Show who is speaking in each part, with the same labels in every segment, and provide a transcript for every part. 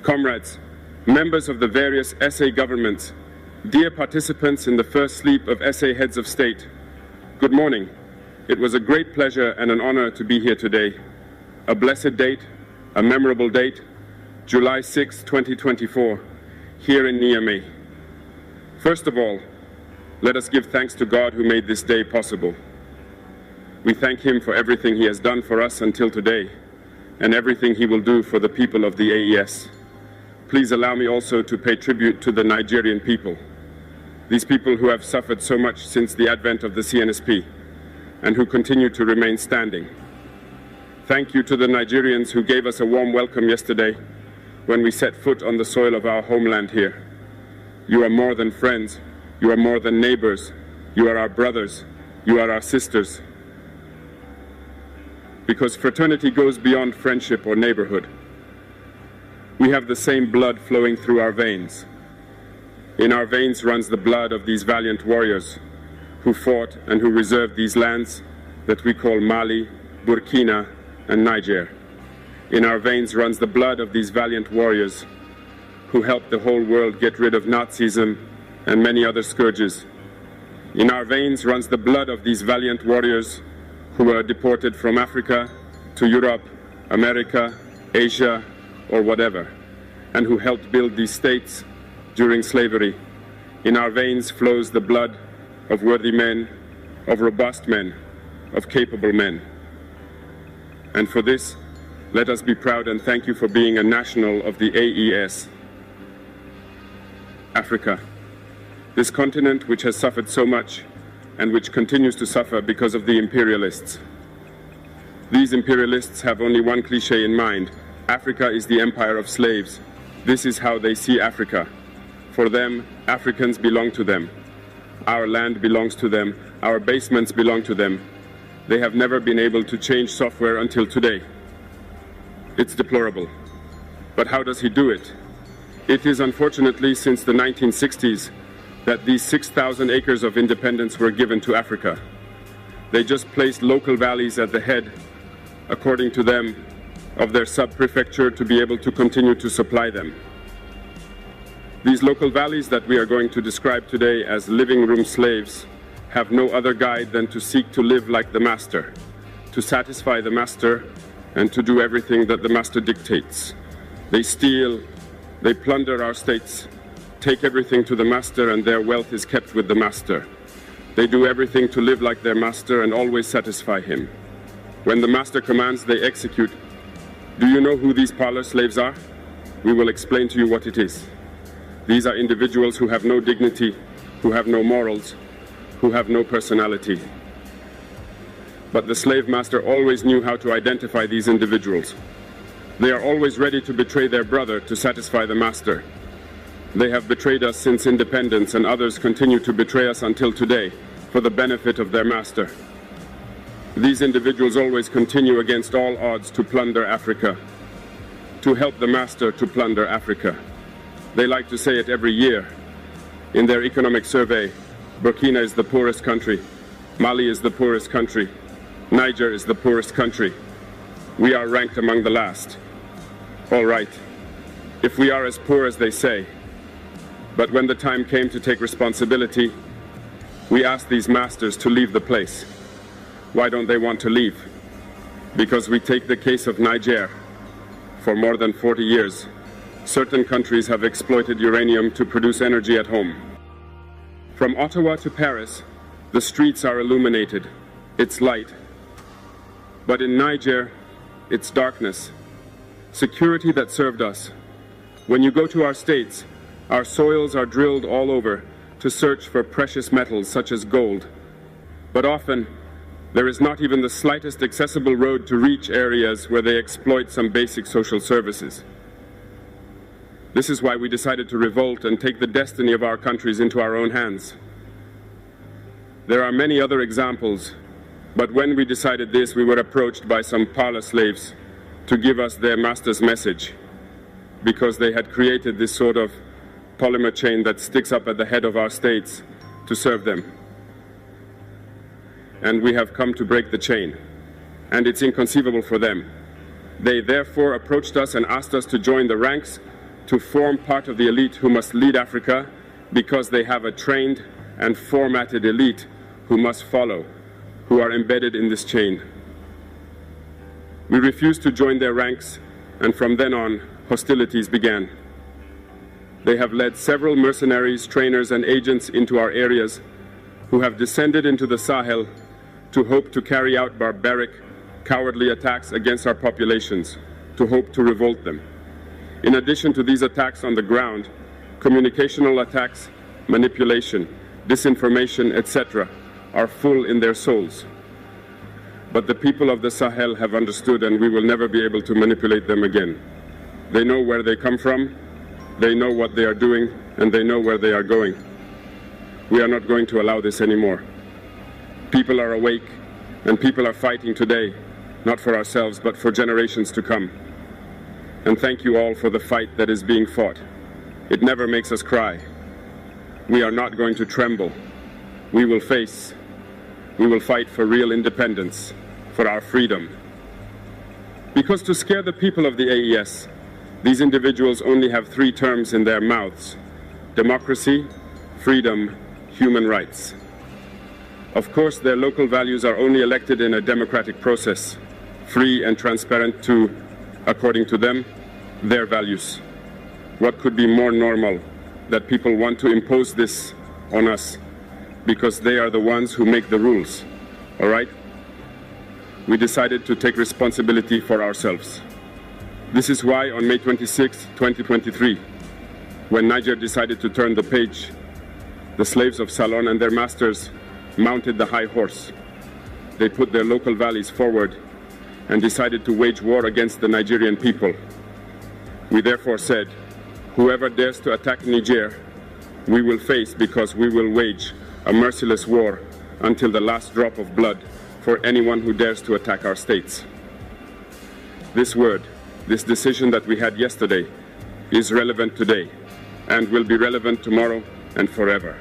Speaker 1: Comrades, members of the various SA governments, dear participants in the first sleep of SA heads of state, good morning. It was a great pleasure and an honor to be here today. A blessed date, a memorable date, July 6, 2024, here in Niamey. First of all, let us give thanks to God who made this day possible. We thank Him for everything He has done for us until today, and everything He will do for the people of the AES. Please allow me also to pay tribute to the Nigerian people, these people who have suffered so much since the advent of the CNSP, and who continue to remain standing. Thank you to the Nigerians who gave us a warm welcome yesterday when we set foot on the soil of our homeland here. You are more than friends, you are more than neighbors, you are our brothers, you are our sisters. Because fraternity goes beyond friendship or neighborhood. We have the same blood flowing through our veins. In our veins runs the blood of these valiant warriors who fought and who reserved these lands that we call Mali, Burkina, and Niger. In our veins runs the blood of these valiant warriors who helped the whole world get rid of Nazism and many other scourges. In our veins runs the blood of these valiant warriors who were deported from Africa to Europe, America, Asia, or whatever, and who helped build these states during slavery. In our veins flows the blood of worthy men, of robust men, of capable men. And for this, let us be proud and thank you for being a national of the AES. Africa, this continent which has suffered so much and which continues to suffer because of the imperialists. These imperialists have only one cliché in mind: Africa is the empire of slaves. This is how they see Africa. For them, Africans belong to them. Our land belongs to them. Our basements belong to them. They have never been able to change software until today. It's deplorable. But how does he do it? It is unfortunately since the 1960s that these 6,000 acres of independence were given to Africa. They just placed local valleys at the head, according to them, of their sub-prefecture to be able to continue to supply them. These local valleys that we are going to describe today as living room slaves have no other guide than to seek to live like the master, to satisfy the master, and to do everything that the master dictates. They steal, they plunder our states, take everything to the master, and their wealth is kept with the master. They do everything to live like their master and always satisfy him. When the master commands, they execute. Do you know who these parlor slaves are? We will explain to you what it is. These are individuals who have no dignity, who have no morals, who have no personality. But the slave master always knew how to identify these individuals. They are always ready to betray their brother to satisfy the master. They have betrayed us since independence, and others continue to betray us until today for the benefit of their master. These individuals always continue against all odds to plunder Africa, to help the master to plunder Africa. They like to say it every year. In their economic survey, Burkina is the poorest country, Mali is the poorest country, Niger is the poorest country. We are ranked among the last. All right, if we are as poor as they say, but when the time came to take responsibility, we asked these masters to leave the place. Why don't they want to leave? Because we take the case of Niger. For more than 40 years, certain countries have exploited uranium to produce energy at home. From Ottawa to Paris, the streets are illuminated. It's light. But in Niger, it's darkness. Security that served us. When you go to our states, our soils are drilled all over to search for precious metals such as gold. But often, there is not even the slightest accessible road to reach areas where they exploit some basic social services. This is why we decided to revolt and take the destiny of our countries into our own hands. There are many other examples, but when we decided this, we were approached by some parlor slaves to give us their master's message, because they had created this sort of polymer chain that sticks up at the head of our states to serve them. And we have come to break the chain, and it's inconceivable for them. They therefore approached us and asked us to join the ranks to form part of the elite who must lead Africa because they have a trained and formatted elite who must follow, who are embedded in this chain. We refused to join their ranks, and from then on, hostilities began. They have led several mercenaries, trainers, and agents into our areas who have descended into the Sahel to hope to carry out barbaric, cowardly attacks against our populations, to hope to revolt them. In addition to these attacks on the ground, communicational attacks, manipulation, disinformation, etc., are full in their souls. But the people of the Sahel have understood, and we will never be able to manipulate them again. They know where they come from, they know what they are doing, and they know where they are going. We are not going to allow this anymore. People are awake, and people are fighting today, not for ourselves, but for generations to come. And thank you all for the fight that is being fought. It never makes us cry. We are not going to tremble. We will face. We will fight for real independence, for our freedom. Because to scare the people of the AES, these individuals only have three terms in their mouths: democracy, freedom, human rights. Of course, their local values are only elected in a democratic process, free and transparent to, according to them, their values. What could be more normal that people want to impose this on us because they are the ones who make the rules, all right? We decided to take responsibility for ourselves. This is why on May 26, 2023, when Niger decided to turn the page, the slaves of Salon and their masters mounted the high horse. They put their local values forward and decided to wage war against the Nigerian people. We therefore said, whoever dares to attack Niger, we will face, because we will wage a merciless war until the last drop of blood for anyone who dares to attack our states. This word, this decision that we had yesterday, is relevant today and will be relevant tomorrow and forever.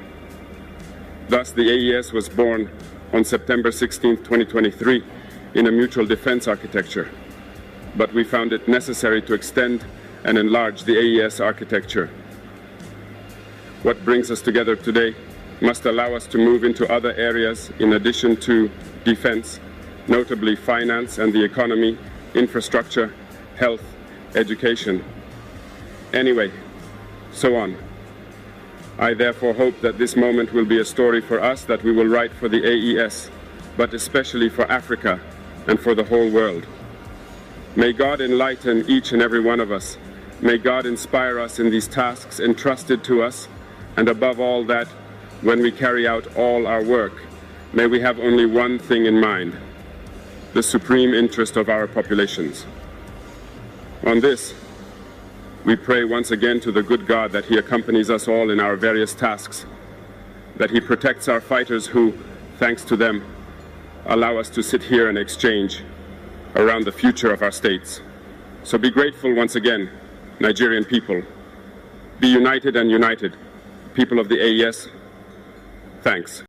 Speaker 1: Thus, the AES was born on September 16, 2023, in a mutual defense architecture. But we found it necessary to extend and enlarge the AES architecture. What brings us together today must allow us to move into other areas in addition to defense, notably finance and the economy, infrastructure, health, education. Anyway, so on. I therefore hope that this moment will be a story for us that we will write for the AES, but especially for Africa and for the whole world. May God enlighten each and every one of us. May God inspire us in these tasks entrusted to us, and above all that, when we carry out all our work, may we have only one thing in mind: the supreme interest of our populations. On this, we pray once again to the good God that He accompanies us all in our various tasks, that He protects our fighters who, thanks to them, allow us to sit here and exchange around the future of our states. So be grateful once again, Nigerian people. Be united and united. People of the AES, thanks.